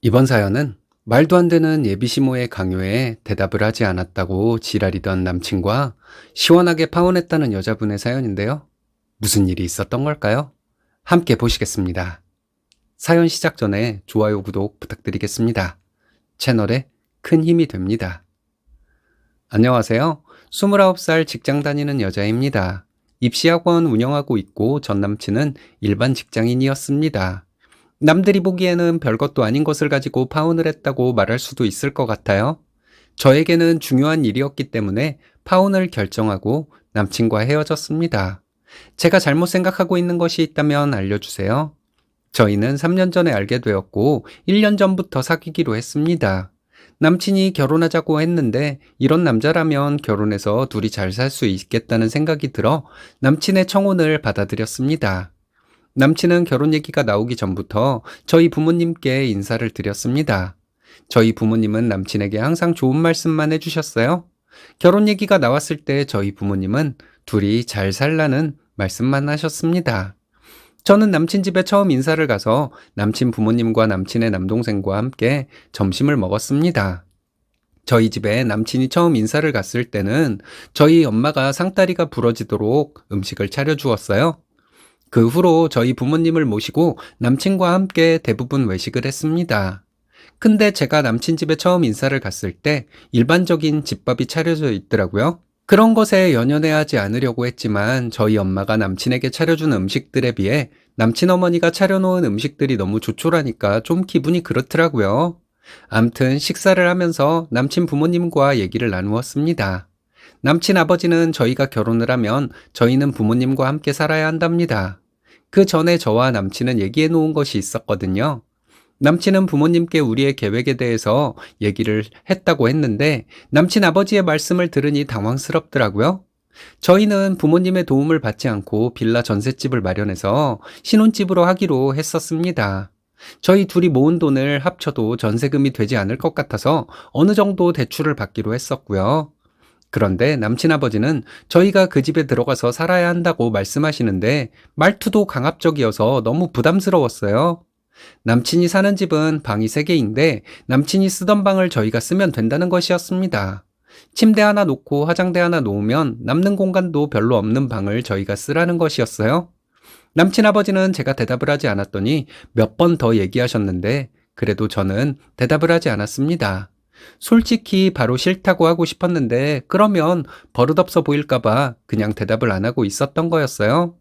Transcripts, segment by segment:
이번 사연은 말도 안 되는 예비시모의 강요에 대답을 하지 않았다고 지랄이던 남친과 시원하게 파혼했다는 여자분의 사연인데요. 무슨 일이 있었던 걸까요? 함께 보시겠습니다. 사연 시작 전에 좋아요, 구독 부탁드리겠습니다. 채널에 큰 힘이 됩니다. 안녕하세요. 29살 직장 다니는 여자입니다. 입시학원 운영하고 있고 전 남친은 일반 직장인이었습니다. 남들이 보기에는 별것도 아닌 것을 가지고 파혼을 했다고 말할 수도 있을 것 같아요. 저에게는 중요한 일이었기 때문에 파혼을 결정하고 남친과 헤어졌습니다. 제가 잘못 생각하고 있는 것이 있다면 알려주세요. 저희는 3년 전에 알게 되었고 1년 전부터 사귀기로 했습니다. 남친이 결혼하자고 했는데 이런 남자라면 결혼해서 둘이 잘 살 수 있겠다는 생각이 들어 남친의 청혼을 받아들였습니다. 남친은 결혼 얘기가 나오기 전부터 저희 부모님께 인사를 드렸습니다. 저희 부모님은 남친에게 항상 좋은 말씀만 해주셨어요. 결혼 얘기가 나왔을 때 저희 부모님은 둘이 잘 살라는 말씀만 하셨습니다. 저는 남친 집에 처음 인사를 가서 남친 부모님과 남친의 남동생과 함께 점심을 먹었습니다. 저희 집에 남친이 처음 인사를 갔을 때는 저희 엄마가 상다리가 부러지도록 음식을 차려주었어요. 그 후로 저희 부모님을 모시고 남친과 함께 대부분 외식을 했습니다. 근데 제가 남친 집에 처음 인사를 갔을 때 일반적인 집밥이 차려져 있더라고요. 그런 것에 연연해하지 않으려고 했지만 저희 엄마가 남친에게 차려준 음식들에 비해 남친 어머니가 차려놓은 음식들이 너무 조촐하니까 좀 기분이 그렇더라고요. 암튼 식사를 하면서 남친 부모님과 얘기를 나누었습니다. 남친 아버지는 저희가 결혼을 하면 저희는 부모님과 함께 살아야 한답니다. 그 전에 저와 남친은 얘기해 놓은 것이 있었거든요. 남친은 부모님께 우리의 계획에 대해서 얘기를 했다고 했는데 남친 아버지의 말씀을 들으니 당황스럽더라고요. 저희는 부모님의 도움을 받지 않고 빌라 전셋집을 마련해서 신혼집으로 하기로 했었습니다. 저희 둘이 모은 돈을 합쳐도 전세금이 되지 않을 것 같아서 어느 정도 대출을 받기로 했었고요. 그런데 남친 아버지는 저희가 그 집에 들어가서 살아야 한다고 말씀하시는데 말투도 강압적이어서 너무 부담스러웠어요. 남친이 사는 집은 방이 3개인데 남친이 쓰던 방을 저희가 쓰면 된다는 것이었습니다. 침대 하나 놓고 화장대 하나 놓으면 남는 공간도 별로 없는 방을 저희가 쓰라는 것이었어요. 남친 아버지는 제가 대답을 하지 않았더니 몇 번 더 얘기하셨는데 그래도 저는 대답을 하지 않았습니다. 솔직히 바로 싫다고 하고 싶었는데 그러면 버릇없어 보일까봐 그냥 대답을 안 하고 있었던 거였어요.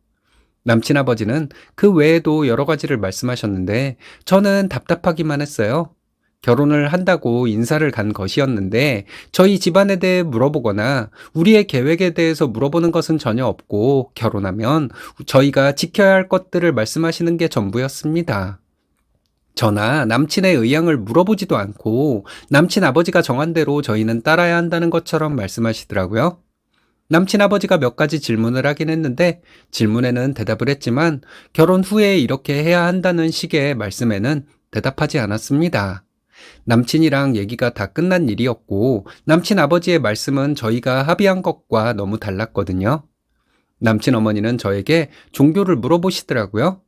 남친 아버지는 그 외에도 여러 가지를 말씀하셨는데 저는 답답하기만 했어요. 결혼을 한다고 인사를 간 것이었는데 저희 집안에 대해 물어보거나 우리의 계획에 대해서 물어보는 것은 전혀 없고 결혼하면 저희가 지켜야 할 것들을 말씀하시는 게 전부였습니다. 저나 남친의 의향을 물어보지도 않고 남친 아버지가 정한 대로 저희는 따라야 한다는 것처럼 말씀하시더라고요. 남친 아버지가 몇 가지 질문을 하긴 했는데 질문에는 대답을 했지만 결혼 후에 이렇게 해야 한다는 식의 말씀에는 대답하지 않았습니다. 남친이랑 얘기가 다 끝난 일이었고 남친 아버지의 말씀은 저희가 합의한 것과 너무 달랐거든요. 남친 어머니는 저에게 종교를 물어보시더라고요.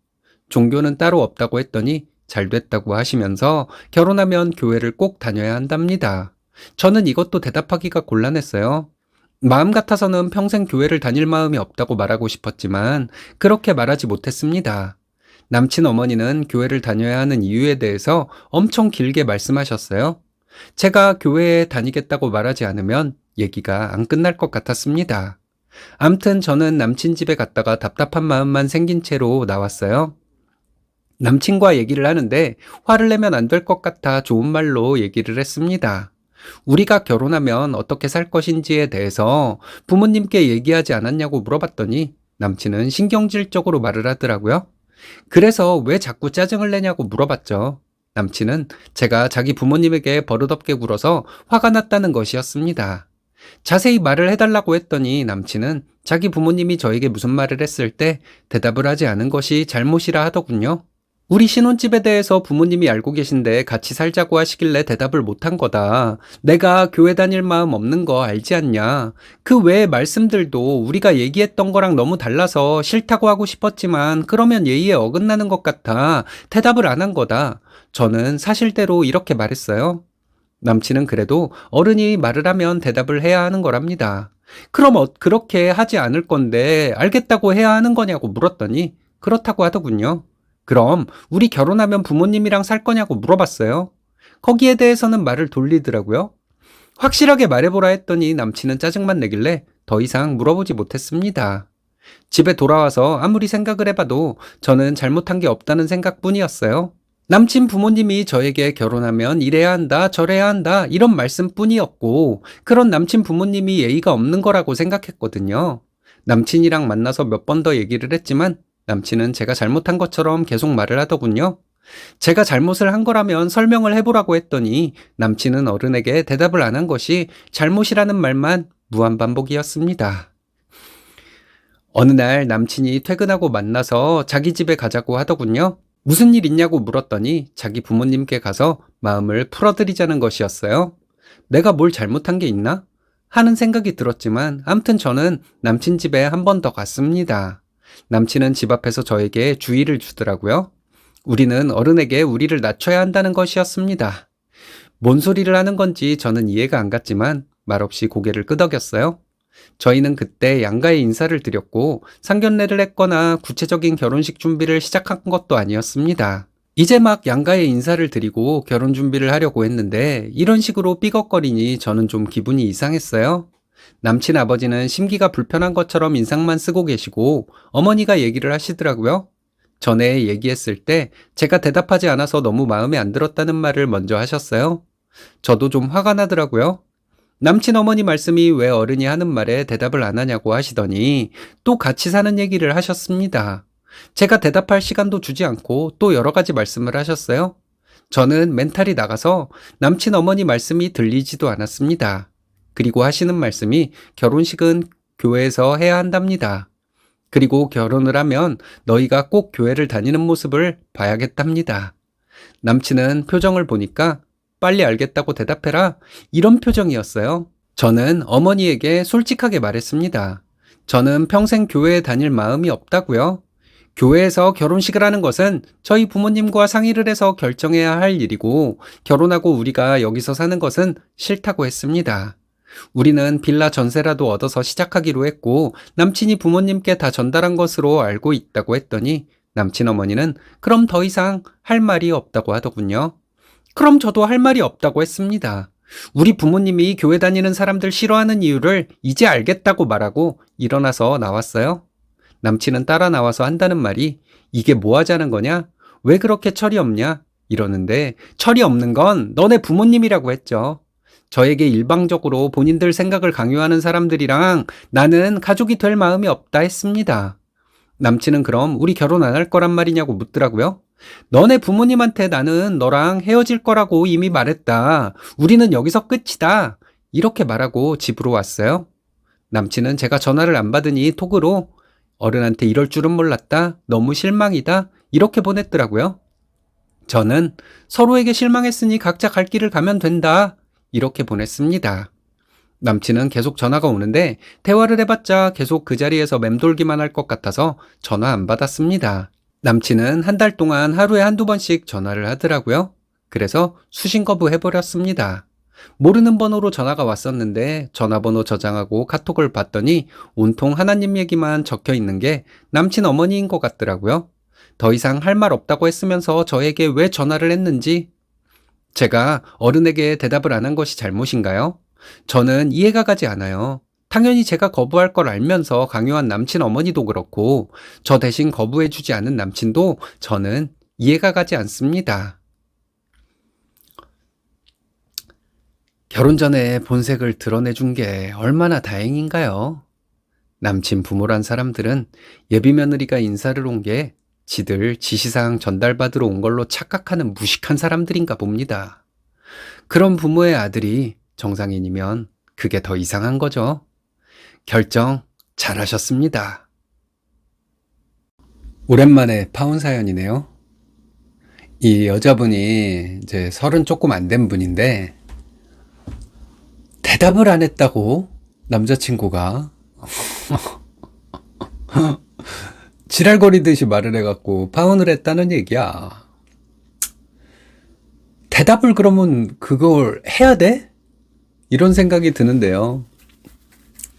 종교는 따로 없다고 했더니 잘 됐다고 하시면서 결혼하면 교회를 꼭 다녀야 한답니다. 저는 이것도 대답하기가 곤란했어요. 마음 같아서는 평생 교회를 다닐 마음이 없다고 말하고 싶었지만 그렇게 말하지 못했습니다. 남친 어머니는 교회를 다녀야 하는 이유에 대해서 엄청 길게 말씀하셨어요. 제가 교회에 다니겠다고 말하지 않으면 얘기가 안 끝날 것 같았습니다. 암튼 저는 남친 집에 갔다가 답답한 마음만 생긴 채로 나왔어요. 남친과 얘기를 하는데 화를 내면 안 될 것 같아 좋은 말로 얘기를 했습니다. 우리가 결혼하면 어떻게 살 것인지에 대해서 부모님께 얘기하지 않았냐고 물어봤더니 남친은 신경질적으로 말을 하더라고요. 그래서 왜 자꾸 짜증을 내냐고 물어봤죠. 남친은 제가 자기 부모님에게 버릇없게 굴어서 화가 났다는 것이었습니다. 자세히 말을 해달라고 했더니 남친은 자기 부모님이 저에게 무슨 말을 했을 때 대답을 하지 않은 것이 잘못이라 하더군요. 우리 신혼집에 대해서 부모님이 알고 계신데 같이 살자고 하시길래 대답을 못한 거다. 내가 교회 다닐 마음 없는 거 알지 않냐? 그 외의 말씀들도 우리가 얘기했던 거랑 너무 달라서 싫다고 하고 싶었지만 그러면 예의에 어긋나는 것 같아. 대답을 안 한 거다. 저는 사실대로 이렇게 말했어요. 남친은 그래도 어른이 말을 하면 대답을 해야 하는 거랍니다. 그럼 그렇게 하지 않을 건데 알겠다고 해야 하는 거냐고 물었더니 그렇다고 하더군요. 그럼 우리 결혼하면 부모님이랑 살 거냐고 물어봤어요. 거기에 대해서는 말을 돌리더라고요. 확실하게 말해보라 했더니 남친은 짜증만 내길래 더 이상 물어보지 못했습니다. 집에 돌아와서 아무리 생각을 해봐도 저는 잘못한 게 없다는 생각뿐이었어요. 남친 부모님이 저에게 결혼하면 이래야 한다, 저래야 한다, 이런 말씀뿐이었고, 그런 남친 부모님이 예의가 없는 거라고 생각했거든요. 남친이랑 만나서 몇 번 더 얘기를 했지만, 남친은 제가 잘못한 것처럼 계속 말을 하더군요. 제가 잘못을 한 거라면 설명을 해보라고 했더니, 남친은 어른에게 대답을 안 한 것이 잘못이라는 말만 무한반복이었습니다. 어느 날 남친이 퇴근하고 만나서 자기 집에 가자고 하더군요. 무슨 일 있냐고 물었더니 자기 부모님께 가서 마음을 풀어드리자는 것이었어요. 내가 뭘 잘못한 게 있나? 하는 생각이 들었지만 암튼 저는 남친 집에 한 번 더 갔습니다. 남친은 집 앞에서 저에게 주의를 주더라고요. 우리는 어른에게 우리를 낮춰야 한다는 것이었습니다. 뭔 소리를 하는 건지 저는 이해가 안 갔지만 말없이 고개를 끄덕였어요. 저희는 그때 양가에 인사를 드렸고 상견례를 했거나 구체적인 결혼식 준비를 시작한 것도 아니었습니다. 이제 막 양가에 인사를 드리고 결혼 준비를 하려고 했는데 이런 식으로 삐걱거리니 저는 좀 기분이 이상했어요. 남친 아버지는 심기가 불편한 것처럼 인상만 쓰고 계시고 어머니가 얘기를 하시더라고요. 전에 얘기했을 때 제가 대답하지 않아서 너무 마음에 안 들었다는 말을 먼저 하셨어요. 저도 좀 화가 나더라고요. 남친 어머니 말씀이 왜 어른이 하는 말에 대답을 안 하냐고 하시더니 또 같이 사는 얘기를 하셨습니다. 제가 대답할 시간도 주지 않고 또 여러 가지 말씀을 하셨어요. 저는 멘탈이 나가서 남친 어머니 말씀이 들리지도 않았습니다. 그리고 하시는 말씀이 결혼식은 교회에서 해야 한답니다. 그리고 결혼을 하면 너희가 꼭 교회를 다니는 모습을 봐야겠답니다. 남친은 표정을 보니까 빨리 알겠다고 대답해라. 이런 표정이었어요. 저는 어머니에게 솔직하게 말했습니다. 저는 평생 교회에 다닐 마음이 없다고요. 교회에서 결혼식을 하는 것은 저희 부모님과 상의를 해서 결정해야 할 일이고 결혼하고 우리가 여기서 사는 것은 싫다고 했습니다. 우리는 빌라 전세라도 얻어서 시작하기로 했고 남친이 부모님께 다 전달한 것으로 알고 있다고 했더니 남친 어머니는 그럼 더 이상 할 말이 없다고 하더군요. 그럼 저도 할 말이 없다고 했습니다. 우리 부모님이 교회 다니는 사람들 싫어하는 이유를 이제 알겠다고 말하고 일어나서 나왔어요. 남친은 따라 나와서 한다는 말이 이게 뭐 하자는 거냐? 왜 그렇게 철이 없냐? 이러는데 철이 없는 건 너네 부모님이라고 했죠. 저에게 일방적으로 본인들 생각을 강요하는 사람들이랑 나는 가족이 될 마음이 없다 했습니다. 남친은 그럼 우리 결혼 안 할 거란 말이냐고 묻더라고요. 너네 부모님한테 나는 너랑 헤어질 거라고 이미 말했다. 우리는 여기서 끝이다. 이렇게 말하고 집으로 왔어요. 남친은 제가 전화를 안 받으니 톡으로 어른한테 이럴 줄은 몰랐다. 너무 실망이다. 이렇게 보냈더라고요. 저는 서로에게 실망했으니 각자 갈 길을 가면 된다. 이렇게 보냈습니다. 남친은 계속 전화가 오는데 대화를 해봤자 계속 그 자리에서 맴돌기만 할 것 같아서 전화 안 받았습니다. 남친은 한 달 동안 하루에 한두 번씩 전화를 하더라고요. 그래서 수신 거부해버렸습니다. 모르는 번호로 전화가 왔었는데 전화번호 저장하고 카톡을 봤더니 온통 하나님 얘기만 적혀 있는 게 남친 어머니인 것 같더라고요. 더 이상 할 말 없다고 했으면서 저에게 왜 전화를 했는지 제가 어른에게 대답을 안 한 것이 잘못인가요? 저는 이해가 가지 않아요. 당연히 제가 거부할 걸 알면서 강요한 남친 어머니도 그렇고 저 대신 거부해주지 않은 남친도 저는 이해가 가지 않습니다. 결혼 전에 본색을 드러내준 게 얼마나 다행인가요? 남친 부모란 사람들은 예비 며느리가 인사를 온 게 지들 지시사항 전달받으러 온 걸로 착각하는 무식한 사람들인가 봅니다. 그런 부모의 아들이 정상인이면 그게 더 이상한 거죠. 결정 잘하셨습니다. 오랜만에 파혼 사연이네요. 이 여자분이 이제 30 조금 안 된 분인데, 대답을 안 했다고 남자친구가 지랄거리듯이 말을 해갖고 파혼을 했다는 얘기야. 대답을 그러면 그걸 해야 돼? 이런 생각이 드는데요.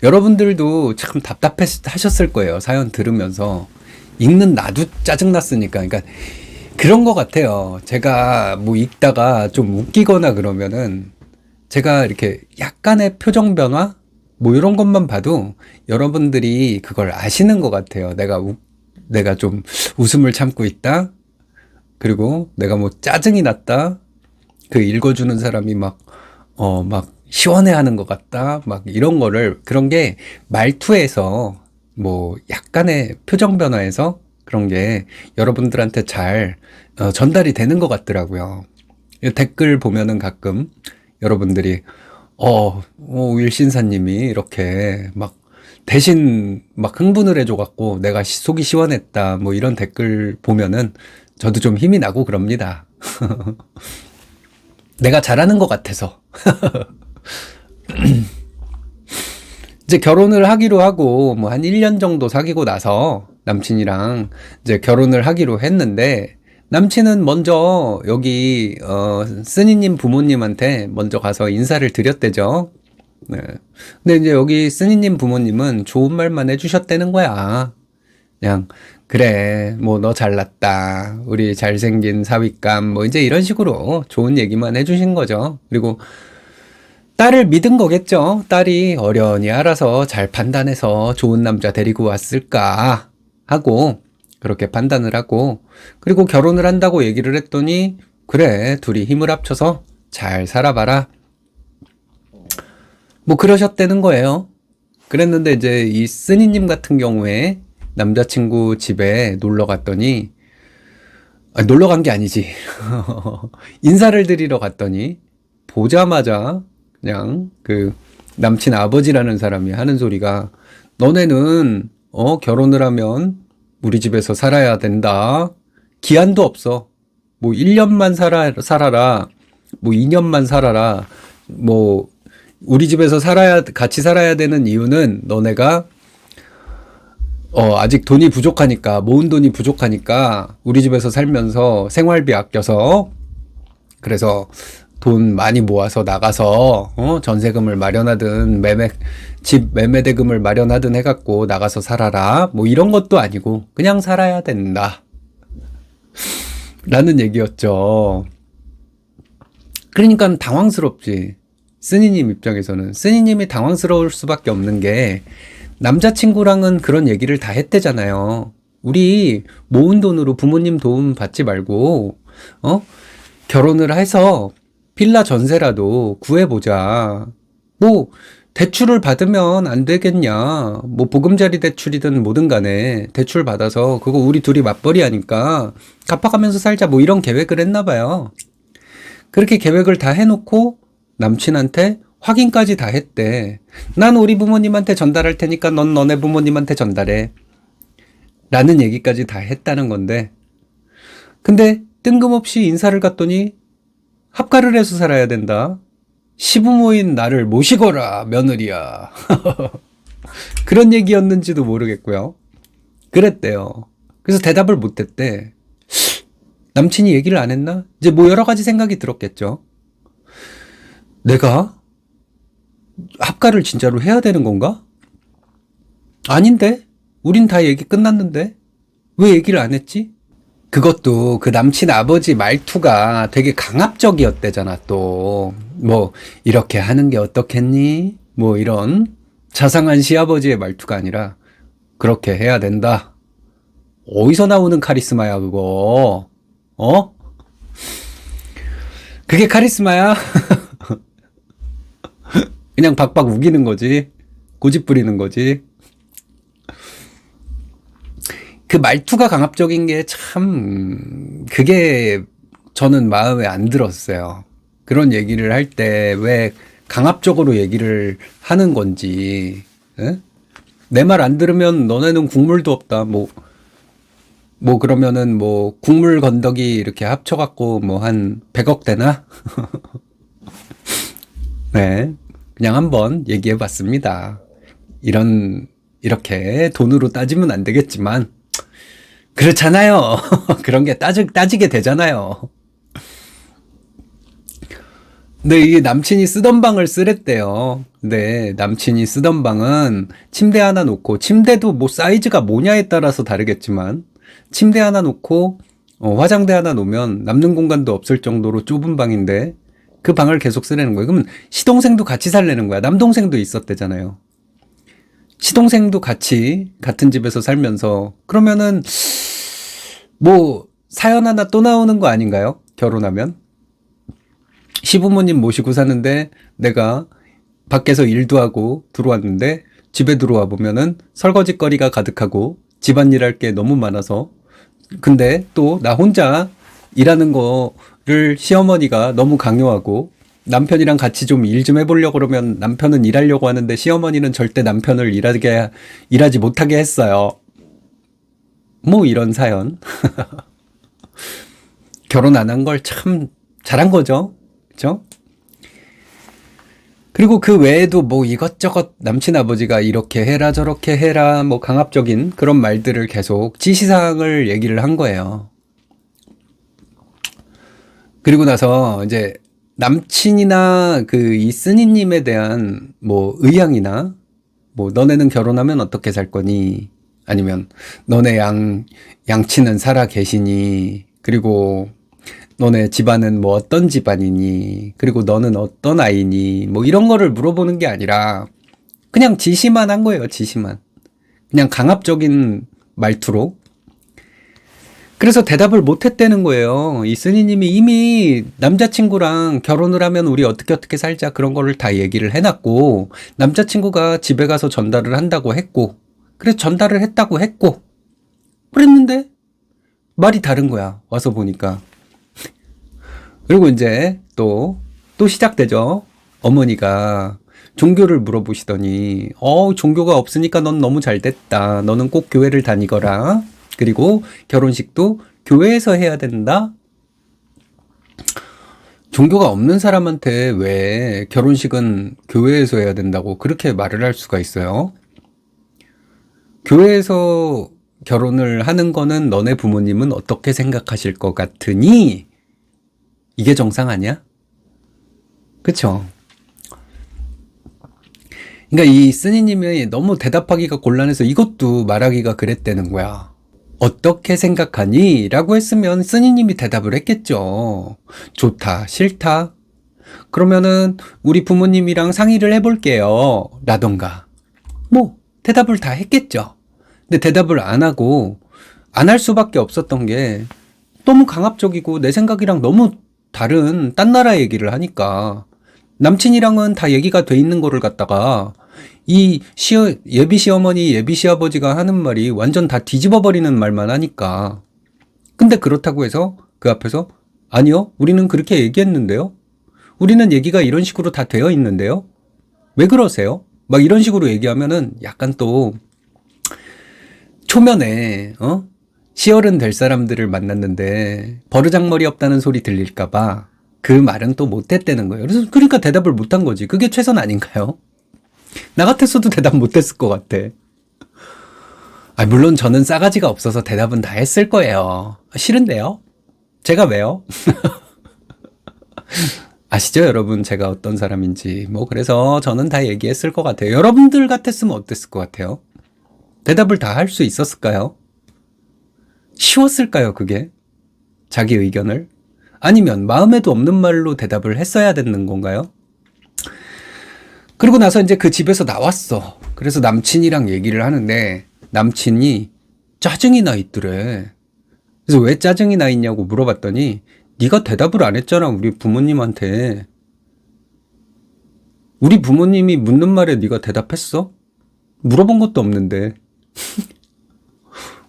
여러분들도 참 답답하셨을 거예요. 사연 들으면서. 읽는 나도 짜증났으니까. 그러니까 그런 것 같아요. 제가 뭐 읽다가 좀 웃기거나 그러면은 제가 이렇게 약간의 표정 변화? 뭐 이런 것만 봐도 여러분들이 그걸 아시는 것 같아요. 내가 좀 웃음을 참고 있다? 그리고 내가 뭐 짜증이 났다? 그 읽어주는 사람이 막 시원해하는 것 같다? 막 이런 거를, 그런 게 말투에서 뭐 약간의 표정 변화에서 그런 게 여러분들한테 잘 전달이 되는 것 같더라고요. 댓글 보면은 가끔 여러분들이 윌신사님이 이렇게 막 대신 막 흥분을 해줘갖고 내가 속이 시원했다 뭐 이런 댓글 보면은 저도 좀 힘이 나고 그럽니다. 내가 잘하는 것 같아서. 이제 결혼을 하기로 하고 뭐 한 1년 정도 사귀고 나서 남친이랑 이제 결혼을 하기로 했는데, 남친은 먼저 여기 쓰니님 부모님한테 먼저 가서 인사를 드렸대죠. 네. 근데 이제 여기 쓰니님 부모님은 좋은 말만 해주셨다는 거야. 그냥 그래 뭐 너 잘났다, 우리 잘생긴 사윗감, 뭐 이제 이런 식으로 좋은 얘기만 해주신 거죠. 그리고 딸을 믿은 거겠죠. 딸이 어련히 알아서 잘 판단해서 좋은 남자 데리고 왔을까 하고 그렇게 판단을 하고, 그리고 결혼을 한다고 얘기를 했더니 그래 둘이 힘을 합쳐서 잘 살아봐라 뭐 그러셨다는 거예요. 그랬는데 이제 이 쓰니님 같은 경우에 남자친구 집에 놀러 갔더니, 놀러 간 게 아니지. 인사를 드리러 갔더니 보자마자 그냥 그 남친 아버지라는 사람이 하는 소리가, 너네는 결혼을 하면 우리 집에서 살아야 된다. 기한도 없어. 뭐 1년만 살아라. 뭐 2년만 살아라. 뭐 우리 집에서 같이 살아야 되는 이유는 너네가 아직 돈이 부족하니까, 모은 돈이 부족하니까 우리 집에서 살면서 생활비 아껴서, 그래서 돈 많이 모아서 나가서 전세금을 마련하든 집 매매대금을 마련하든 해갖고 나가서 살아라. 뭐 이런 것도 아니고 그냥 살아야 된다 라는 얘기였죠. 그러니까 당황스럽지. 쓰니님 입장에서는 쓰니님이 당황스러울 수밖에 없는 게, 남자친구랑은 그런 얘기를 다 했대잖아요. 우리 모은 돈으로 부모님 도움 받지 말고 결혼을 해서 빌라 전세라도 구해보자. 뭐 대출을 받으면 안 되겠냐. 뭐 보금자리 대출이든 뭐든 간에 대출 받아서 그거 우리 둘이 맞벌이 하니까 갚아가면서 살자, 뭐 이런 계획을 했나 봐요. 그렇게 계획을 다 해놓고 남친한테 확인까지 다 했대. 난 우리 부모님한테 전달할 테니까 넌 너네 부모님한테 전달해 라는 얘기까지 다 했다는 건데, 근데 뜬금없이 인사를 갔더니 합가를 해서 살아야 된다. 시부모인 나를 모시거라 며느리야. 그런 얘기였는지도 모르겠고요. 그랬대요. 그래서 대답을 못했대. 남친이 얘기를 안 했나? 이제 뭐 여러 가지 생각이 들었겠죠. 내가 합가를 진짜로 해야 되는 건가? 아닌데? 우린 다 얘기 끝났는데? 왜 얘기를 안 했지? 그것도 그 남친 아버지 말투가 되게 강압적이었대잖아, 또. 뭐, 이렇게 하는 게 어떻겠니? 뭐, 이런 자상한 시아버지의 말투가 아니라, 그렇게 해야 된다. 어디서 나오는 카리스마야, 그거? 그게 카리스마야? 그냥 박박 우기는 거지. 고집 부리는 거지. 그 말투가 강압적인 게 참, 그게 저는 마음에 안 들었어요. 그런 얘기를 할 때 왜 강압적으로 얘기를 하는 건지. 내 말 안 들으면 너네는 국물도 없다. 뭐 뭐 그러면은 뭐 국물 건더기 이렇게 합쳐갖고 뭐 한 100억 되나? 네. 그냥 한번 얘기해 봤습니다. 이렇게 돈으로 따지면 안 되겠지만, 그렇잖아요. 그런 게 따지게 되잖아요. 근데 이게 남친이 쓰던 방을 쓰랬대요. 근데 남친이 쓰던 방은 침대 하나 놓고, 침대도 뭐 사이즈가 뭐냐에 따라서 다르겠지만, 침대 하나 놓고, 화장대 하나 놓으면 남는 공간도 없을 정도로 좁은 방인데, 그 방을 계속 쓰라는 거예요. 그러면 시동생도 같이 살라는 거야. 남동생도 있었대잖아요. 시동생도 같은 집에서 살면서, 그러면은, 뭐, 사연 하나 또 나오는 거 아닌가요? 결혼하면? 시부모님 모시고 사는데 내가 밖에서 일도 하고 들어왔는데 집에 들어와 보면은 설거지거리가 가득하고 집안일 할 게 너무 많아서 근데 또 나 혼자 일하는 거를 시어머니가 너무 강요하고 남편이랑 같이 좀 일 좀 해보려고 그러면 남편은 일하려고 하는데 시어머니는 절대 남편을 일하지 못하게 했어요. 뭐 이런 사연. 결혼 안 한 걸 참 잘한 거죠. 그죠? 그리고 그 외에도 뭐 이것저것 남친 아버지가 이렇게 해라 저렇게 해라 뭐 강압적인 그런 말들을 계속 지시사항을 얘기를 한 거예요. 그리고 나서 이제 남친이나 그 이 쓰니님에 대한 뭐 의향이나 뭐 너네는 결혼하면 어떻게 살 거니? 아니면 너네 양치는 살아 계시니? 그리고 너네 집안은 뭐 어떤 집안이니? 그리고 너는 어떤 아이니? 뭐 이런 거를 물어보는 게 아니라 그냥 지시만 한 거예요, 지시만. 그냥 강압적인 말투로. 그래서 대답을 못 했다는 거예요. 이 스니님이 이미 남자친구랑 결혼을 하면 우리 어떻게 살자 그런 거를 다 얘기를 해놨고 남자친구가 집에 가서 전달을 한다고 했고 그래서 전달을 했다고 했고 그랬는데 말이 다른 거야. 와서 보니까. 그리고 이제 또 시작되죠. 어머니가 종교를 물어보시더니 종교가 없으니까 넌 너무 잘 됐다. 너는 꼭 교회를 다니거라. 그리고 결혼식도 교회에서 해야 된다. 종교가 없는 사람한테 왜 결혼식은 교회에서 해야 된다고 그렇게 말을 할 수가 있어요? 교회에서 결혼을 하는 거는 너네 부모님은 어떻게 생각하실 것 같으니? 이게 정상 아니야? 그쵸? 그러니까 이 스니님이 너무 대답하기가 곤란해서 이것도 말하기가 그랬다는 거야. 어떻게 생각하니? 라고 했으면 스니님이 대답을 했겠죠. 좋다, 싫다? 그러면은 우리 부모님이랑 상의를 해볼게요. 라던가. 뭐 대답을 다 했겠죠. 근데 대답을 안 하고 안 할 수밖에 없었던 게 너무 강압적이고 내 생각이랑 너무 다른 딴 나라 얘기를 하니까 남친이랑은 다 얘기가 돼 있는 거를 갖다가 이 예비 시어머니, 예비 시아버지가 하는 말이 완전 다 뒤집어 버리는 말만 하니까. 근데 그렇다고 해서 그 앞에서 아니요, 우리는 그렇게 얘기했는데요. 우리는 얘기가 이런 식으로 다 되어 있는데요. 왜 그러세요? 막 이런 식으로 얘기하면은 약간 또 초면에 시어른 될 사람들을 만났는데 버르장머리 없다는 소리 들릴까봐 그 말은 또 못했다는 거예요. 그래서 그러니까 대답을 못한 거지. 그게 최선 아닌가요? 나 같았어도 대답 못했을 것 같아. 물론 저는 싸가지가 없어서 대답은 다 했을 거예요. 싫은데요? 제가 왜요? 아시죠, 여러분? 제가 어떤 사람인지. 뭐 그래서 저는 다 얘기했을 것 같아요. 여러분들 같았으면 어땠을 것 같아요? 대답을 다 할 수 있었을까요? 쉬웠을까요, 그게? 자기 의견을? 아니면 마음에도 없는 말로 대답을 했어야 되는 건가요? 그리고 나서 이제 그 집에서 나왔어. 그래서 남친이랑 얘기를 하는데 남친이 짜증이 나 있더래. 그래서 왜 짜증이 나 있냐고 물어봤더니 네가 대답을 안 했잖아, 우리 부모님한테. 우리 부모님이 묻는 말에 네가 대답했어? 물어본 것도 없는데.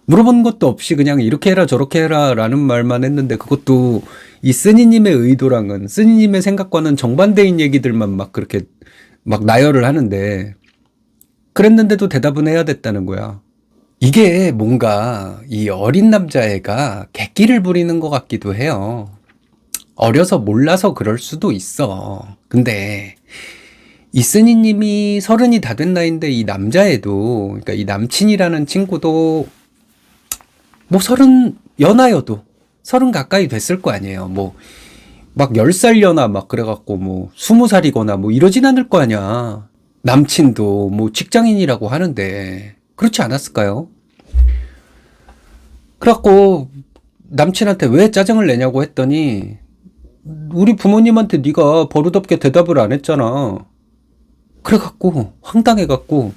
물어본 것도 없이 그냥 이렇게 해라 저렇게 해라 라는 말만 했는데 그것도 이 쓰니님의 의도랑은 쓰니님의 생각과는 정반대인 얘기들만 막 그렇게 막 나열을 하는데 그랬는데도 대답은 해야 됐다는 거야. 이게 뭔가 이 어린 남자애가 객기를 부리는 것 같기도 해요. 어려서 몰라서 그럴 수도 있어. 근데 이스니님이 30이 다 된 나이인데 이 남자애도, 그러니까 이 남친이라는 친구도 뭐 30 연하여도 30 가까이 됐을 거 아니에요. 뭐 막 10살 연하 막 그래갖고 뭐 20살이거나 뭐 이러진 않을 거 아니야. 남친도 뭐 직장인이라고 하는데 그렇지 않았을까요? 그래갖고 남친한테 왜 짜증을 내냐고 했더니 우리 부모님한테 네가 버릇없게 대답을 안 했잖아. 그래갖고 황당해갖고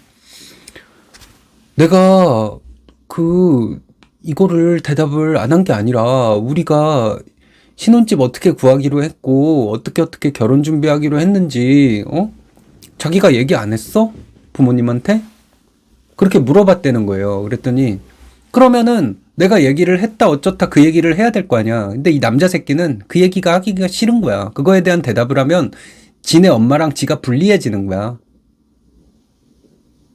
내가 이거를 대답을 안 한 게 아니라 우리가 신혼집 어떻게 구하기로 했고 어떻게 결혼 준비하기로 했는지 자기가 얘기 안 했어? 부모님한테? 그렇게 물어봤다는 거예요. 그랬더니 그러면은 내가 얘기를 했다 어쩌다 그 얘기를 해야 될 거 아니야. 근데 이 남자 새끼는 그 얘기가 하기가 싫은 거야. 그거에 대한 대답을 하면 지네 엄마랑 지가 불리해지는 거야.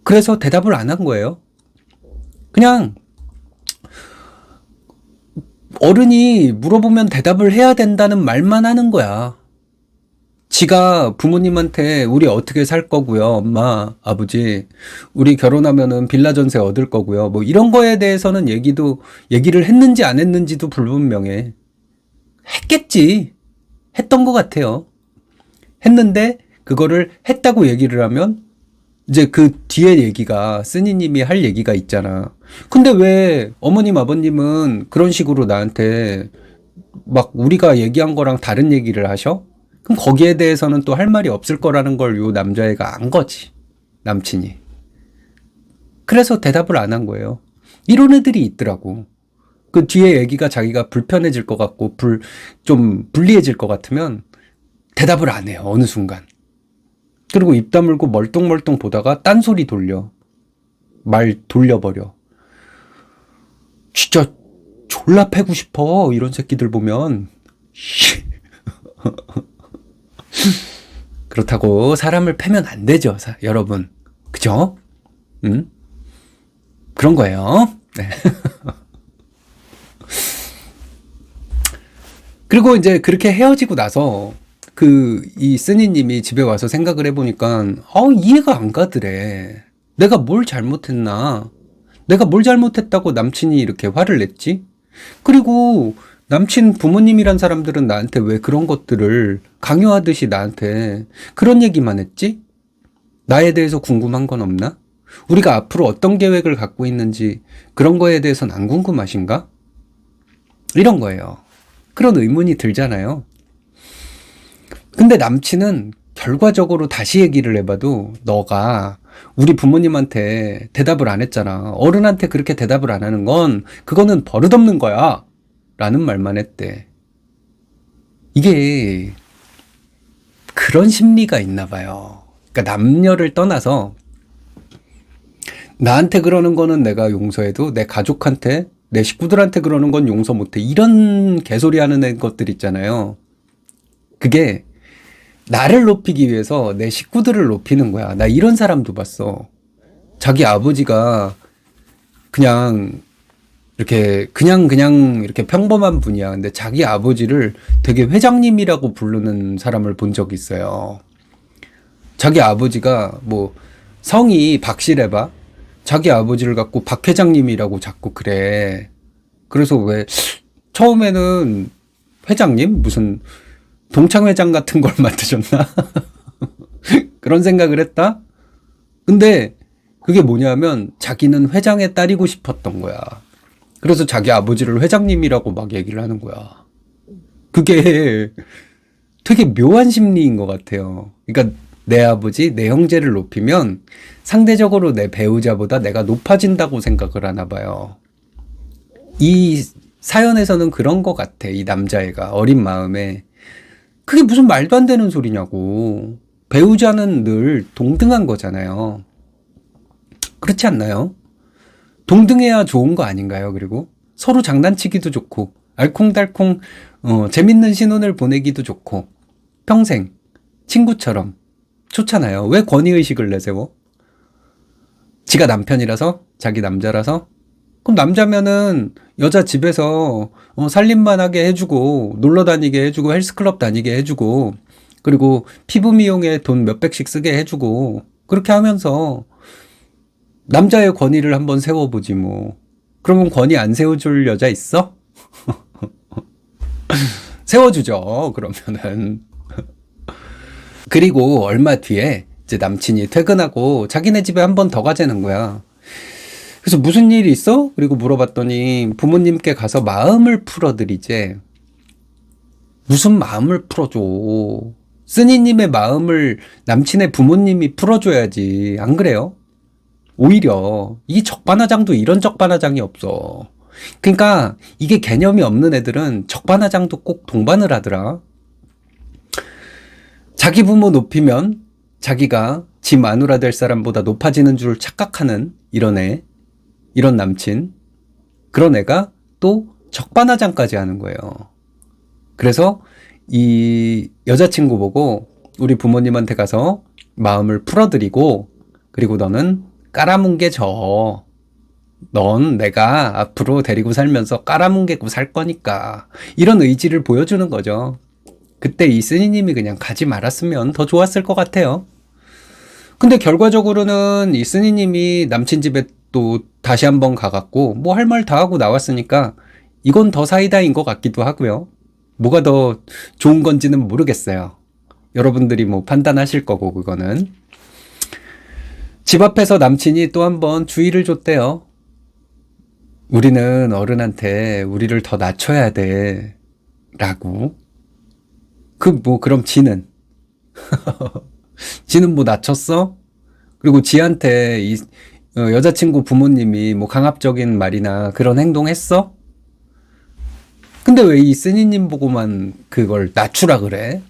그래서 대답을 안 한 거예요. 그냥 어른이 물어보면 대답을 해야 된다는 말만 하는 거야. 지가 부모님한테 우리 어떻게 살 거고요. 엄마, 아버지, 우리 결혼하면은 빌라 전세 얻을 거고요. 뭐 이런 거에 대해서는 얘기를 했는지 안 했는지도 불분명해. 했겠지. 했던 것 같아요. 했는데 그거를 했다고 얘기를 하면 이제 그 뒤에 얘기가 쓰니님이 할 얘기가 있잖아. 근데 왜 어머님 아버님은 그런 식으로 나한테 막 우리가 얘기한 거랑 다른 얘기를 하셔? 그럼 거기에 대해서는 또 할 말이 없을 거라는 걸 요 남자애가 안 거지. 남친이. 그래서 대답을 안 한 거예요. 이런 애들이 있더라고. 그 뒤에 얘기가 자기가 불편해질 것 같고 좀 불리해질 것 같으면 대답을 안 해요. 어느 순간. 그리고 입 다물고 멀뚱멀뚱 보다가 딴소리 말 돌려버려. 진짜 졸라 패고 싶어. 이런 새끼들 보면. 그렇다고 사람을 패면 안 되죠. 여러분. 그죠? 응? 그런 거예요. 네. 그리고 이제 그렇게 헤어지고 나서 이 쓰니님이 집에 와서 생각을 해보니까 이해가 안 가더래. 내가 뭘 잘못했나? 내가 뭘 잘못했다고 남친이 이렇게 화를 냈지? 그리고 남친 부모님이란 사람들은 나한테 왜 그런 것들을 강요하듯이 나한테 그런 얘기만 했지? 나에 대해서 궁금한 건 없나? 우리가 앞으로 어떤 계획을 갖고 있는지 그런 거에 대해서는 안 궁금하신가? 이런 거예요. 그런 의문이 들잖아요. 근데 남친은 결과적으로 다시 얘기를 해봐도 너가 우리 부모님한테 대답을 안 했잖아. 어른한테 그렇게 대답을 안 하는 건 그거는 버릇없는 거야. 라는 말만 했대. 이게 그런 심리가 있나 봐요. 그러니까 남녀를 떠나서 나한테 그러는 거는 내가 용서해도 내 가족한테 내 식구들한테 그러는 건 용서 못해. 이런 개소리 하는 것들 있잖아요. 그게 나를 높이기 위해서 내 식구들을 높이는 거야. 나 이런 사람도 봤어. 자기 아버지가 그냥 이렇게 평범한 분이야. 근데 자기 아버지를 되게 회장님이라고 부르는 사람을 본 적이 있어요. 자기 아버지가 뭐 성이 박씨래봐. 자기 아버지를 갖고 박 회장님이라고 자꾸 그래. 그래서 왜 처음에는 회장님? 무슨 동창회장 같은 걸 만드셨나? 그런 생각을 했다? 근데 그게 뭐냐면 자기는 회장의 딸이고 싶었던 거야. 그래서 자기 아버지를 회장님이라고 막 얘기를 하는 거야. 그게 되게 묘한 심리인 것 같아요. 그러니까 내 아버지, 내 형제를 높이면 상대적으로 내 배우자보다 내가 높아진다고 생각을 하나 봐요. 이 사연에서는 그런 것 같아. 이 남자애가 어린 마음에. 그게 무슨 말도 안 되는 소리냐고. 배우자는 늘 동등한 거잖아요. 그렇지 않나요? 동등해야 좋은 거 아닌가요? 그리고 서로 장난치기도 좋고 알콩달콩 재밌는 신혼을 보내기도 좋고 평생 친구처럼 좋잖아요. 왜 권위의식을 내세워? 지가 남편이라서? 자기 남자라서? 그럼 남자면은 여자 집에서 살림만 하게 해주고 놀러 다니게 해주고 헬스클럽 다니게 해주고 그리고 피부 미용에 돈 몇백씩 쓰게 해주고 그렇게 하면서 남자의 권위를 한번 세워보지 뭐. 그러면 권위 안 세워줄 여자 있어? 세워주죠. 그러면은. 그리고 얼마 뒤에 이제 남친이 퇴근하고 자기네 집에 한 번 더 가자는 거야. 그래서 무슨 일이 있어? 그리고 물어봤더니 부모님께 가서 마음을 풀어드리재. 무슨 마음을 풀어줘. 쓰니님의 마음을 남친의 부모님이 풀어줘야지. 안 그래요? 오히려 이 적반하장도 이런 적반하장이 없어. 그러니까 이게 개념이 없는 애들은 적반하장도 꼭 동반을 하더라. 자기 부모 높이면 자기가 지 마누라 될 사람보다 높아지는 줄 착각하는 이런 애, 이런 남친, 그런 애가 또 적반하장까지 하는 거예요. 그래서 이 여자친구 보고 우리 부모님한테 가서 마음을 풀어드리고 그리고 너는 깔아뭉개져. 넌 내가 앞으로 데리고 살면서 깔아뭉개고 살 거니까. 이런 의지를 보여주는 거죠. 그때 이 쓰니님이 그냥 가지 말았으면 더 좋았을 것 같아요. 근데 결과적으로는 이 쓰니님이 남친 집에 또 다시 한번 가갖고 뭐 할 말 다 하고 나왔으니까 이건 더 사이다인 것 같기도 하고요. 뭐가 더 좋은 건지는 모르겠어요. 여러분들이 뭐 판단하실 거고 그거는. 집 앞에서 남친이 또 한 번 주의를 줬대요. 우리는 어른한테 우리를 더 낮춰야 돼. 라고. 그럼 지는? 지는 뭐 낮췄어? 그리고 지한테 여자친구 부모님이 뭐 강압적인 말이나 그런 행동 했어? 근데 왜 이 쓰니님 보고만 그걸 낮추라 그래?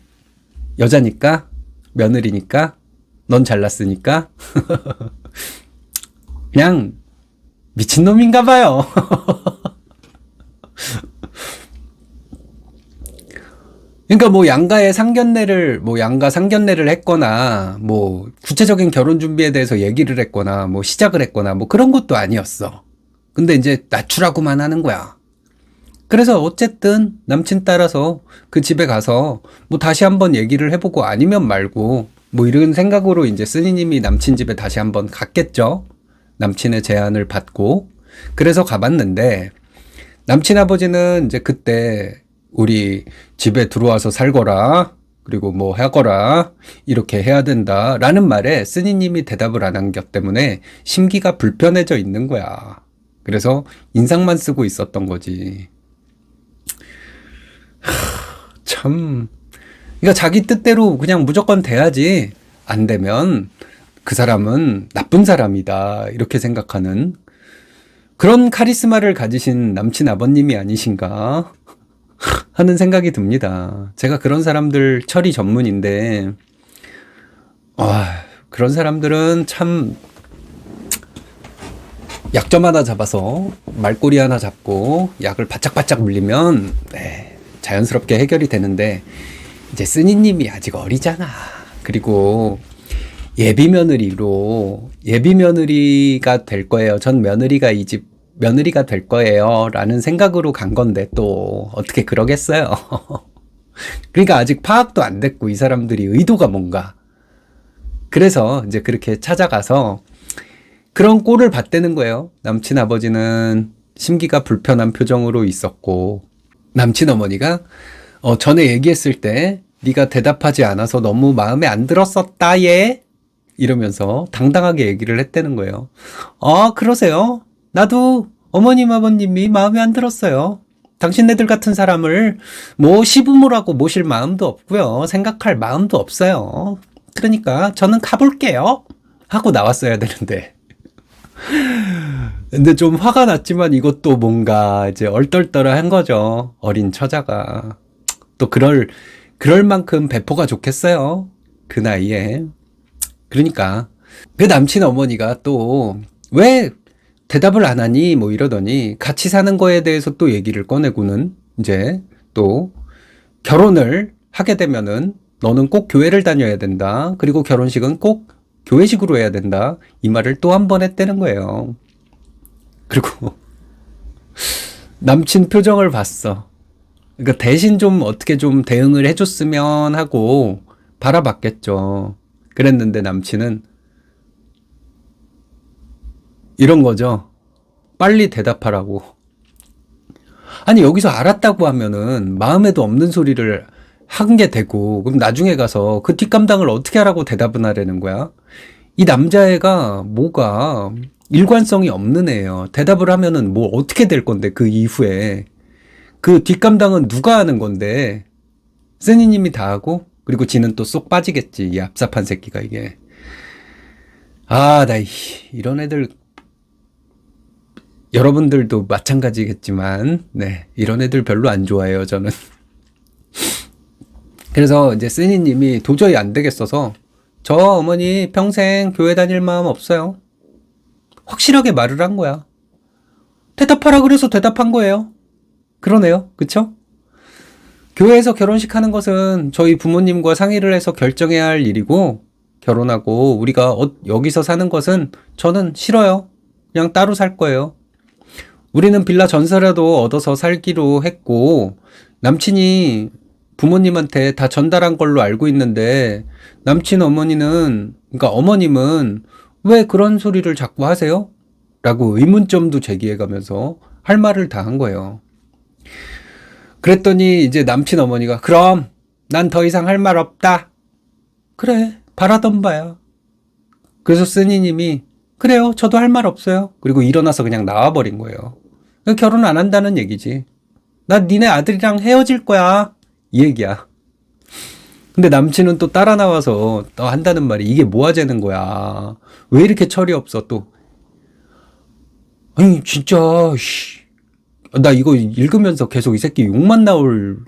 여자니까? 며느리니까? 넌 잘났으니까? 그냥 미친놈인가 봐요. 그러니까 뭐 양가 상견례를 했거나 뭐 구체적인 결혼 준비에 대해서 얘기를 했거나 뭐 시작을 했거나 뭐 그런 것도 아니었어. 근데 이제 낮추라고만 하는 거야. 그래서 어쨌든 남친 따라서 그 집에 가서 뭐 다시 한번 얘기를 해보고 아니면 말고 뭐 이런 생각으로 이제 쓰니님이 남친 집에 다시 한번 갔겠죠. 남친의 제안을 받고. 그래서 가봤는데 남친 아버지는 이제 그때 우리 집에 들어와서 살거라. 그리고 뭐 하거라. 이렇게 해야 된다. 라는 말에 쓰니님이 대답을 안 한 것 때문에 심기가 불편해져 있는 거야. 그래서 인상만 쓰고 있었던 거지. 참. 그러니까 자기 뜻대로 그냥 무조건 돼야지. 안 되면 그 사람은 나쁜 사람이다. 이렇게 생각하는 그런 카리스마를 가지신 남친 아버님이 아니신가 하는 생각이 듭니다. 제가 그런 사람들 처리 전문인데, 그런 사람들은 참 약점 하나 잡아서 말꼬리 하나 잡고 약을 바짝바짝 물리면 자연스럽게 해결이 되는데 이제 쓰니님이 아직 어리잖아. 그리고 예비 며느리가 될 거예요. 전 며느리가 이 집 며느리가 될 거예요. 라는 생각으로 간 건데 또 어떻게 그러겠어요. 그러니까 아직 파악도 안 됐고 이 사람들이 의도가 뭔가. 그래서 이제 그렇게 찾아가서 그런 꼴을 봤다는 거예요. 남친 아버지는 심기가 불편한 표정으로 있었고 남친 어머니가 전에 얘기했을 때 네가 대답하지 않아서 너무 마음에 안 들었었다 얘 이러면서 당당하게 얘기를 했다는 거예요. 그러세요? 나도 어머님 아버님이 마음에 안 들었어요. 당신네들 같은 사람을 뭐 시부모라고 모실 마음도 없고요. 생각할 마음도 없어요. 그러니까 저는 가볼게요. 하고 나왔어야 되는데. 근데 좀 화가 났지만 이것도 뭔가 이제 얼떨떨한 거죠. 어린 처자가. 또 그럴 만큼 배포가 좋겠어요. 그 나이에. 그러니까 그 남친 어머니가 또 왜 대답을 안 하니 뭐 이러더니 같이 사는 거에 대해서 또 얘기를 꺼내고는 이제 또 결혼을 하게 되면은 너는 꼭 교회를 다녀야 된다. 그리고 결혼식은 꼭 교회식으로 해야 된다. 이 말을 또 한 번 했다는 거예요. 그리고 남친 표정을 봤어. 그러니까 대신 좀 어떻게 좀 대응을 해줬으면 하고 바라봤겠죠. 그랬는데 남친은 이런 거죠. 빨리 대답하라고. 아니, 여기서 알았다고 하면은 마음에도 없는 소리를 한 게 되고, 그럼 나중에 가서 그 뒷감당을 어떻게 하라고 대답은 하라는 거야? 이 남자애가 뭐가 일관성이 없는 애예요. 대답을 하면은 뭐 어떻게 될 건데, 그 이후에. 그 뒷감당은 누가 하는 건데, 쓰니님이 다 하고, 그리고 지는 또 쏙 빠지겠지. 이 얍삽한 새끼가 이게. 아, 이런 애들, 여러분들도 마찬가지겠지만, 네, 이런 애들 별로 안 좋아해요, 저는. 그래서 이제 쓰니님이 도저히 안 되겠어서, 저 어머니 평생 교회 다닐 마음 없어요. 확실하게 말을 한 거야. 대답하라 그래서 대답한 거예요. 그러네요. 그쵸? 교회에서 결혼식 하는 것은 저희 부모님과 상의를 해서 결정해야 할 일이고, 결혼하고 우리가 여기서 사는 것은 저는 싫어요. 그냥 따로 살 거예요. 우리는 빌라 전세라도 얻어서 살기로 했고, 남친이 부모님한테 다 전달한 걸로 알고 있는데, 남친 어머니는, 그러니까 어머님은 왜 그런 소리를 자꾸 하세요? 라고 의문점도 제기해가면서 할 말을 다 한 거예요. 그랬더니 이제 남친 어머니가, 그럼 난 더 이상 할 말 없다. 그래, 바라던 바야. 그래서 쓰니님이, 그래요, 저도 할 말 없어요. 그리고 일어나서 그냥 나와버린 거예요. 결혼 안 한다는 얘기지. 나 니네 아들이랑 헤어질 거야. 이 얘기야. 근데 남친은 또 따라 나와서 또 한다는 말이, 이게 뭐 하자는 거야. 왜 이렇게 철이 없어 또. 아니 진짜 나 이거 읽으면서 계속 이 새끼 욕만 나오려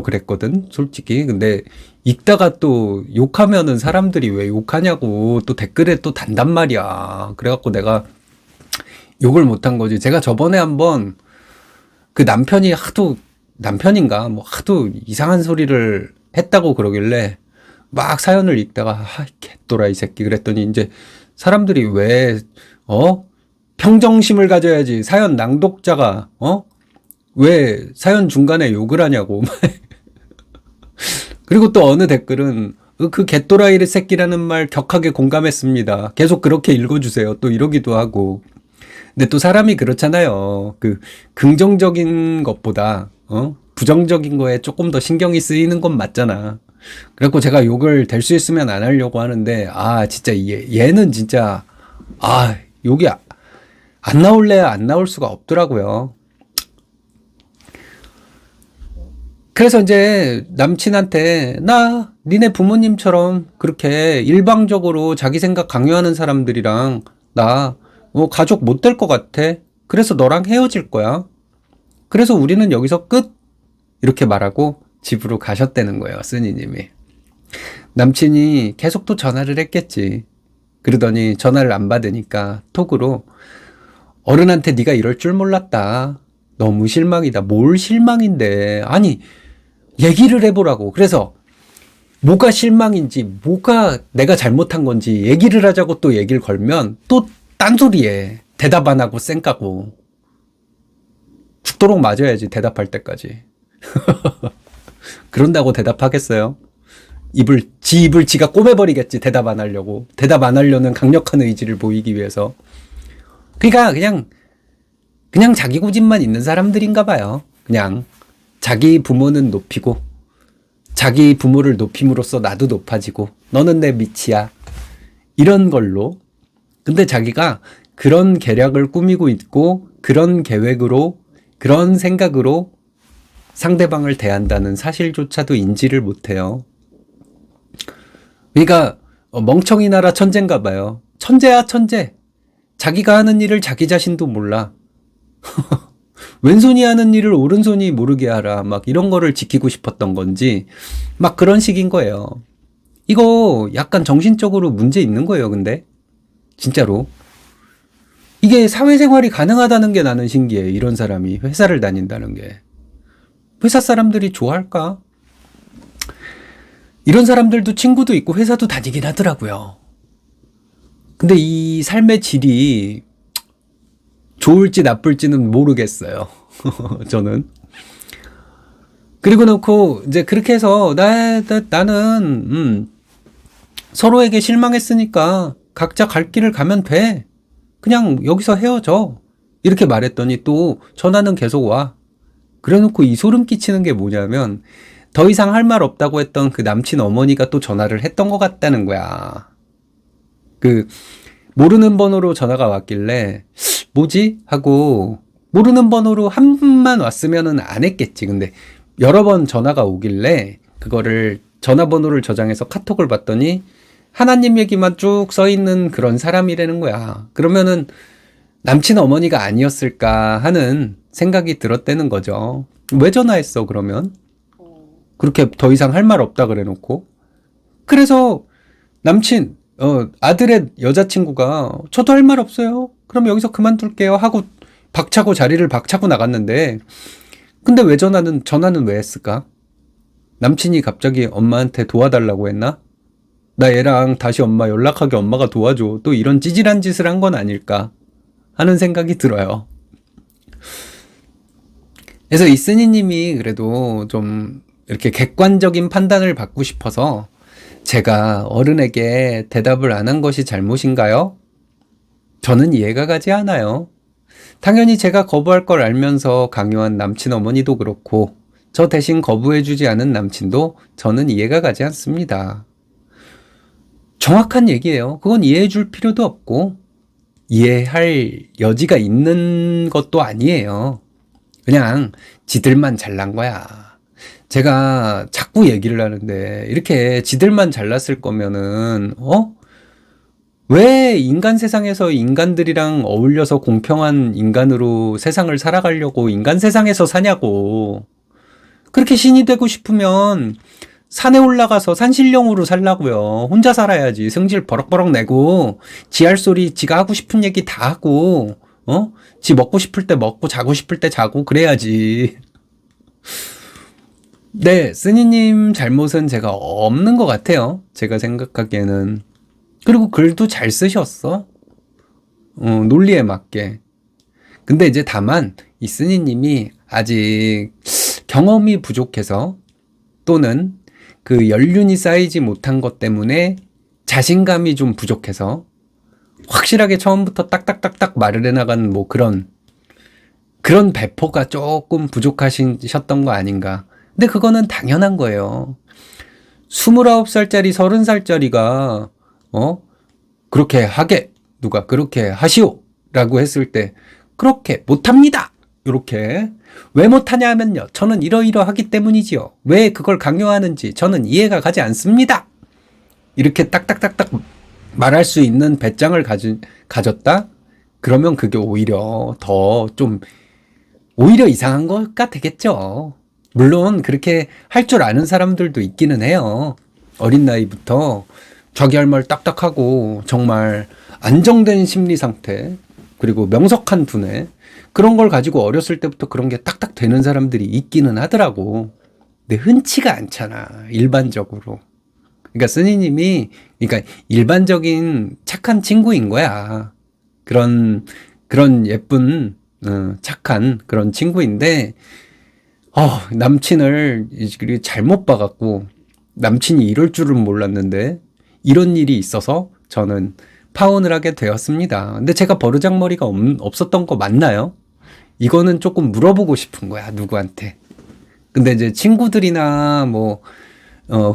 그랬거든 솔직히. 근데 읽다가 또 욕하면은 사람들이 왜 욕하냐고 또 댓글에 또 단단 말이야. 그래갖고 내가 욕을 못한 거지. 제가 저번에 한번 그 남편이 남편인가 뭐 하도 이상한 소리를 했다고 그러길래 막 사연을 읽다가 개또라 이 새끼 그랬더니, 이제 사람들이 왜 평정심을 가져야지, 사연 낭독자가 왜 사연 중간에 욕을 하냐고. 그리고 또 어느 댓글은 그 개또라이 새끼라는 말 격하게 공감했습니다. 계속 그렇게 읽어주세요. 또 이러기도 하고. 근데 또 사람이 그렇잖아요. 그 긍정적인 것보다 부정적인 거에 조금 더 신경이 쓰이는 건 맞잖아. 그래갖고 제가 욕을 될 수 있으면 안 하려고 하는데, 진짜 얘는 진짜 욕이 안 나올래야 안 나올 수가 없더라고요. 그래서 이제 남친한테, 나 니네 부모님처럼 그렇게 일방적으로 자기 생각 강요하는 사람들이랑 나 가족 못 될 것 같아. 그래서 너랑 헤어질 거야. 그래서 우리는 여기서 끝. 이렇게 말하고 집으로 가셨다는 거예요, 쓰니님이. 남친이 계속 또 전화를 했겠지. 그러더니 전화를 안 받으니까 톡으로, 어른한테 네가 이럴 줄 몰랐다. 너무 실망이다. 뭘 실망인데. 아니, 얘기를 해보라고. 그래서 뭐가 실망인지, 뭐가 내가 잘못한 건지 얘기를 하자고 또 얘기를 걸면 또 딴소리해. 대답 안 하고 쌩까고. 죽도록 맞아야지, 대답할 때까지. 그런다고 대답하겠어요? 지 입을 지가 꼬매버리겠지, 대답 안 하려고. 대답 안 하려는 강력한 의지를 보이기 위해서. 그러니까 그냥 자기 고집만 있는 사람들인가 봐요. 그냥 자기 부모는 높이고, 자기 부모를 높임으로써 나도 높아지고, 너는 내 밑이야. 이런 걸로. 근데 자기가 그런 계략을 꾸미고 있고, 그런 계획으로, 그런 생각으로 상대방을 대한다는 사실조차도 인지를 못해요. 그러니까 멍청이 나라 천재인가 봐요. 천재야, 천재. 자기가 하는 일을 자기 자신도 몰라. 왼손이 하는 일을 오른손이 모르게 하라. 막 이런 거를 지키고 싶었던 건지 막 그런 식인 거예요. 이거 약간 정신적으로 문제 있는 거예요, 근데. 진짜로. 이게 사회생활이 가능하다는 게 나는 신기해. 이런 사람이 회사를 다닌다는 게. 회사 사람들이 좋아할까? 이런 사람들도 친구도 있고 회사도 다니긴 하더라고요. 근데 이 삶의 질이 좋을지 나쁠지는 모르겠어요. 저는. 그리고 놓고 이제 그렇게 해서 나는 서로에게 실망했으니까 각자 갈 길을 가면 돼. 그냥 여기서 헤어져. 이렇게 말했더니 또 전화는 계속 와. 그래 놓고 이 소름 끼치는 게 뭐냐면 더 이상 할 말 없다고 했던 그 남친 어머니가 또 전화를 했던 것 같다는 거야. 그 모르는 번호로 전화가 왔길래 뭐지? 하고 모르는 번호로 한 분만 왔으면은 안 했겠지. 근데 여러 번 전화가 오길래 그거를 전화번호를 저장해서 카톡을 봤더니 하나님 얘기만 쭉 써 있는 그런 사람이라는 거야. 그러면은 남친 어머니가 아니었을까 하는 생각이 들었다는 거죠. 왜 전화했어, 그러면? 그렇게 더 이상 할 말 없다 그래 놓고. 그래서 남친, 아들의 여자친구가 저도 할 말 없어요. 그럼 여기서 그만둘게요. 하고 자리를 박차고 나갔는데, 근데 왜 전화는 왜 했을까? 남친이 갑자기 엄마한테 도와달라고 했나? 나 얘랑 다시 엄마 연락하게 엄마가 도와줘. 또 이런 찌질한 짓을 한 건 아닐까 하는 생각이 들어요. 그래서 이스니님이 그래도 좀 이렇게 객관적인 판단을 받고 싶어서 제가 어른에게 대답을 안 한 것이 잘못인가요? 저는 이해가 가지 않아요. 당연히 제가 거부할 걸 알면서 강요한 남친 어머니도 그렇고 저 대신 거부해주지 않은 남친도 저는 이해가 가지 않습니다. 정확한 얘기예요. 그건 이해해줄 필요도 없고 이해할 여지가 있는 것도 아니에요. 그냥 지들만 잘난 거야. 제가 자꾸 얘기를 하는데 이렇게 지들만 잘났을 거면은 왜 인간 세상에서 인간들이랑 어울려서 공평한 인간으로 세상을 살아가려고 인간 세상에서 사냐고. 그렇게 신이 되고 싶으면 산에 올라가서 산신령으로 살라고요. 혼자 살아야지. 성질 버럭버럭 내고 지 할 소리 지가 하고 싶은 얘기 다 하고 지 먹고 싶을 때 먹고 자고 싶을 때 자고 그래야지. 네, 쓰니님 잘못은 제가 없는 것 같아요. 제가 생각하기에는. 그리고 글도 잘 쓰셨어. 논리에 맞게. 근데 이제 다만 이 쓰니님이 아직 경험이 부족해서 또는 그 연륜이 쌓이지 못한 것 때문에 자신감이 좀 부족해서 확실하게 처음부터 딱딱딱딱 말을 해나가는 뭐 그런 배포가 조금 부족하셨던 거 아닌가. 근데 그거는 당연한 거예요. 29살짜리 30살짜리가 그렇게 하게 누가 그렇게 하시오 라고 했을 때 그렇게 못합니다. 이렇게 왜 못하냐 하면요. 저는 이러이러하기 때문이지요. 왜 그걸 강요하는지 저는 이해가 가지 않습니다. 이렇게 딱딱딱딱 말할 수 있는 배짱을 가졌다? 그러면 그게 오히려 오히려 이상한 거가 되겠죠. 물론 그렇게 할 줄 아는 사람들도 있기는 해요. 어린 나이부터 자기 할 말 딱딱하고 정말 안정된 심리 상태 그리고 명석한 두뇌 그런 걸 가지고 어렸을 때부터 그런 게 딱딱 되는 사람들이 있기는 하더라고. 근데 흔치가 않잖아. 일반적으로. 그러니까 스니님이 일반적인 착한 친구인 거야. 그런 예쁜 착한 그런 친구인데 남친을 잘못 봐갖고 남친이 이럴 줄은 몰랐는데 이런 일이 있어서 저는 파혼을 하게 되었습니다. 근데 제가 버르장머리가 없었던 거 맞나요? 이거는 조금 물어보고 싶은 거야, 누구한테. 근데 이제 친구들이나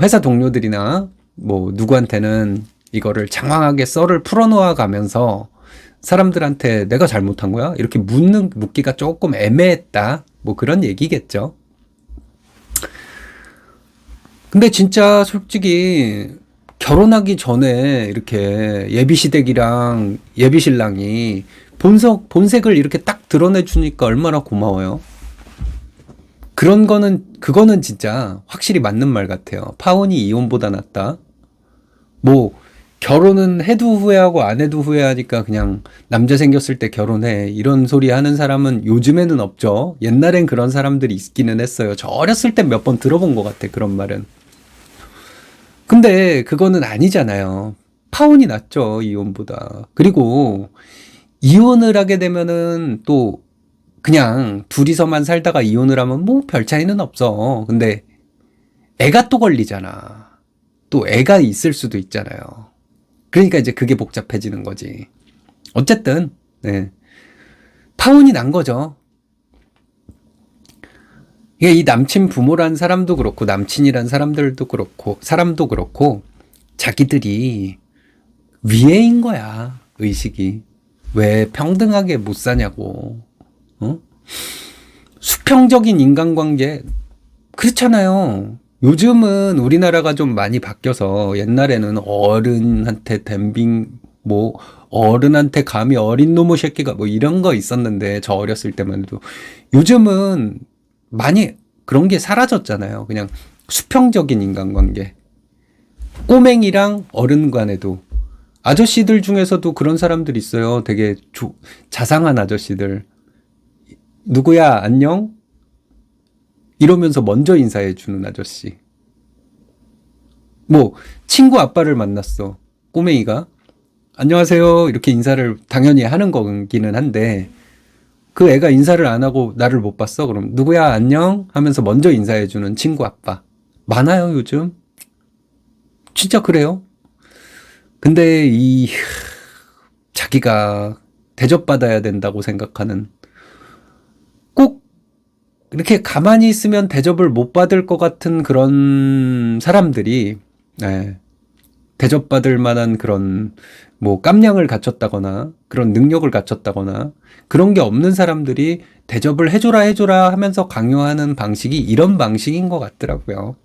회사 동료들이나 누구한테는 이거를 장황하게 썰을 풀어놓아 가면서 사람들한테 내가 잘못한 거야? 이렇게 묻기가 조금 애매했다. 그런 얘기겠죠. 근데 진짜 솔직히 결혼하기 전에 이렇게 예비시댁이랑 예비신랑이 본색을 이렇게 딱 드러내주니까 얼마나 고마워요. 그거는 진짜 확실히 맞는 말 같아요. 파혼이 이혼보다 낫다. 결혼은 해도 후회하고 안 해도 후회하니까 그냥 남자 생겼을 때 결혼해. 이런 소리 하는 사람은 요즘에는 없죠. 옛날엔 그런 사람들이 있기는 했어요. 저 어렸을 땐 몇 번 들어본 것 같아, 그런 말은. 근데 그거는 아니잖아요. 파혼이 낫죠, 이혼보다. 그리고 이혼을 하게 되면은 또 그냥 둘이서만 살다가 이혼을 하면 뭐 별 차이는 없어. 근데 애가 또 걸리잖아. 또 애가 있을 수도 있잖아요. 그러니까 이제 그게 복잡해지는 거지. 어쨌든 네. 파혼이 난 거죠. 이게 이 남친 부모란 사람도 그렇고 남친이란 사람도 그렇고 자기들이 위에인 거야. 의식이. 왜 평등하게 못 사냐고. 어? 수평적인 인간관계 그렇잖아요. 요즘은 우리나라가 좀 많이 바뀌어서 옛날에는 어른한테 뭐 어른한테 감히 어린 놈의 새끼가 뭐 이런 거 있었는데 저 어렸을 때만 해도 요즘은 많이 그런 게 사라졌잖아요. 그냥 수평적인 인간관계. 꼬맹이랑 어른 간에도 아저씨들 중에서도 그런 사람들 있어요. 되게 자상한 아저씨들. 누구야, 안녕? 이러면서 먼저 인사해 주는 아저씨. 뭐, 친구 아빠를 만났어. 꼬맹이가. 안녕하세요. 이렇게 인사를 당연히 하는 거기는 한데, 그 애가 인사를 안 하고 나를 못 봤어? 그럼, 누구야, 안녕? 하면서 먼저 인사해 주는 친구 아빠. 많아요, 요즘. 진짜 그래요. 근데 자기가 대접받아야 된다고 생각하는 꼭 이렇게 가만히 있으면 대접을 못 받을 것 같은 그런 사람들이 대접받을 만한 그런 뭐 깜냥을 갖췄다거나 그런 능력을 갖췄다거나 그런 게 없는 사람들이 대접을 해줘라 하면서 강요하는 방식이 이런 방식인 것 같더라고요.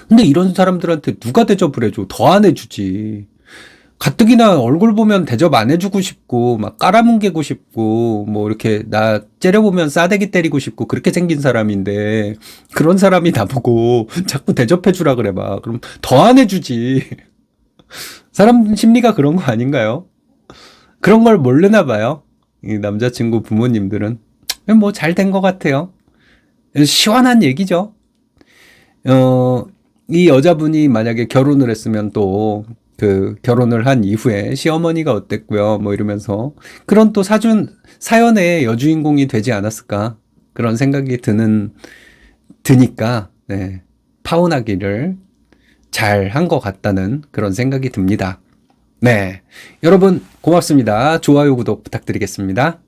근데 이런 사람들한테 누가 대접을 해줘? 더 안 해주지. 가뜩이나 얼굴 보면 대접 안 해주고 싶고 막 깔아뭉개고 싶고 뭐 이렇게 나 째려보면 싸대기 때리고 싶고 그렇게 생긴 사람인데 그런 사람이 나보고 자꾸 대접해주라 그래 봐. 그럼 더 안 해주지. 사람 심리가 그런 거 아닌가요? 그런 걸 모르나 봐요. 이 남자친구 부모님들은 뭐 잘 된 것 같아요. 시원한 얘기죠. 이 여자분이 만약에 결혼을 했으면 또 그 결혼을 한 이후에 시어머니가 어땠고요 뭐 이러면서 그런 또 사연의 여주인공이 되지 않았을까 그런 생각이 드니까 네, 파혼하기를 잘 한 것 같다는 그런 생각이 듭니다. 네, 여러분 고맙습니다. 좋아요 구독 부탁드리겠습니다.